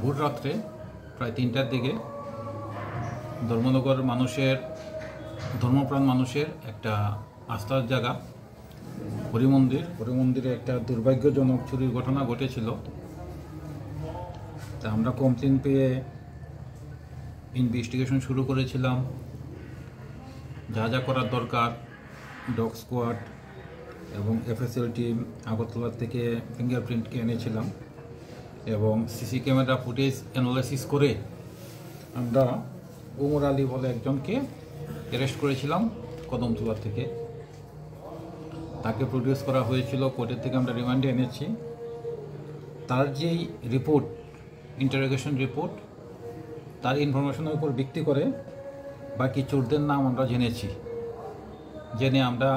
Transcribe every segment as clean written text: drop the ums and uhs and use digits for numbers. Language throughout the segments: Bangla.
ভোর রাত্রে প্রায় 3টার দিকে ধর্মনগর ধর্মপ্রাণ মানুষের একটা আস্থার জায়গা হরিমন্দিরে একটা দুর্ভাগ্যজনক চুরির ঘটনা ঘটেছিল। তা আমরা কমপ্লেন পেয়ে ইনভেস্টিগেশন শুরু করেছিলাম। যা যা করার দরকার ডগ স্কোয়াড এবং এফএসএল টিম আগরতলা থেকে ফিঙ্গারপ্রিন্টকে এনেছিলাম এবং সিসি ক্যামেরা ফুটেজ অ্যানালাইসিস করে আমরা ওমর আলী বলে একজনকে অ্যারেস্ট করেছিলাম কদমতলা থেকে। তাকে প্রডিউস করা হয়েছিল, কোর্টের থেকে আমরা রিমান্ডে এনেছি। তার যেই রিপোর্ট, ইন্টারোগেশন রিপোর্ট, তার ইনফরমেশনের উপর ভিত্তি করে বাকি চোরদের নাম আমরা জেনে আমরা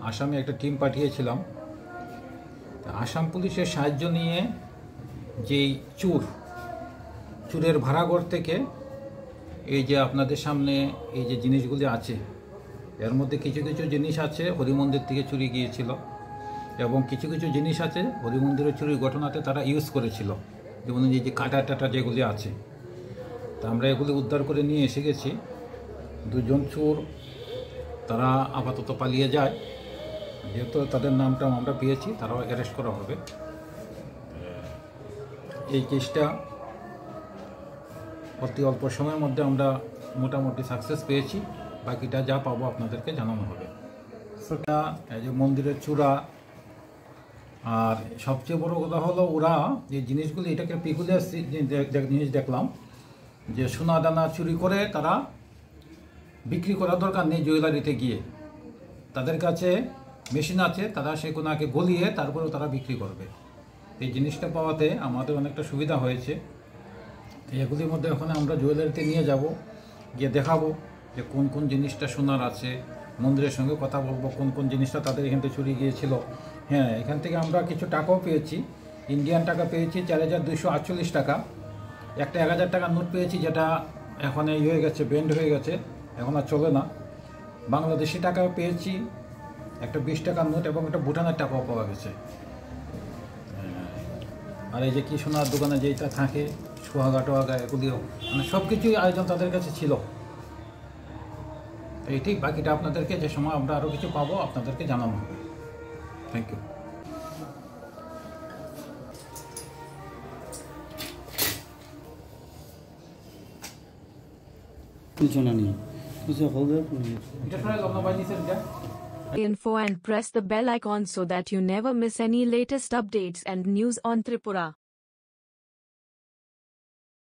আসামে একটা টিম পাঠিয়েছিলাম। আসাম পুলিশের সাহায্য নিয়ে যেই চুরের ভাড়াঘর থেকে এই যে আপনাদের সামনে এই যে জিনিসগুলি আছে, এর মধ্যে কিছু কিছু জিনিস আছে হরিমন্দির থেকে চুরি গিয়েছিল এবং কিছু কিছু জিনিস আছে হরিমন্দিরের চুরির ঘটনাতে তারা ইউজ করেছিল, যেমন এই যে কাটা টাটা যেগুলি আছে। তা আমরা এগুলি উদ্ধার করে নিয়ে এসে গেছি। দুজন চোর তারা আপাতত পালিয়ে যায়, যেহেতু তাদের নামটা আমরা পেয়েছি, তারাও অ্যারেস্ট করা হবে। এই কেসটা অতি অল্প সময়ের মধ্যে আমরা মোটামুটি সাকসেস পেয়েছি। বাকিটা যা পাবো আপনাদেরকে জানানো হবে। সেটা এই যে মন্দিরের চূড়া, আর সবচেয়ে বড় কথা হলো ওরা যে জিনিসগুলি, এটাকে পিকুলিয়ার জিনিস দেখলাম যে সোনা দানা চুরি করে তারা বিক্রি করার দরকার নেই জুয়েলারিতে গিয়ে, তাদের কাছে মেশিন আছে, তারা সেগুলোকে গলিয়ে তারপরেও তারা বিক্রি করবে। এই জিনিসটা পাওয়াতে আমাদের অনেকটা সুবিধা হয়েছে। এগুলির মধ্যে এখন আমরা জুয়েলারিতে নিয়ে যাব, গিয়ে দেখাবো যে কোন কোন জিনিসটা সোনার আছে, মন্দিরের সঙ্গে কথা বলবো কোন কোন জিনিসটা তাদের এখান থেকে চুরি গিয়েছিল। হ্যাঁ, এখান থেকে আমরা কিছু টাকাও পেয়েছি, ইন্ডিয়ান টাকা পেয়েছি 4248 টাকা। একটা 1000 টাকার নোট পেয়েছি, যেটা এখন হয়ে গেছে, বেন্ড হয়ে গেছে, এখন আর চলে না। বাংলাদেশি টাকাও পেয়েছি একটা 20 টাকার নোট এবং একটা ভুটানের টাকাও পাওয়া গেছে। আর এই যে কি সোনার দোকানে যেটা থাকে সোহাগা টোহাগা, এগুলিও মানে সব কিছুই আয়োজন তাদের কাছে ছিল। এই ঠিক, বাকিটা আপনাদেরকে যে সময় আমরা আরও কিছু পাবো আপনাদেরকে জানানো হবে। Thank you. Info and press the bell icon so that you never miss any latest updates and news on Tripura.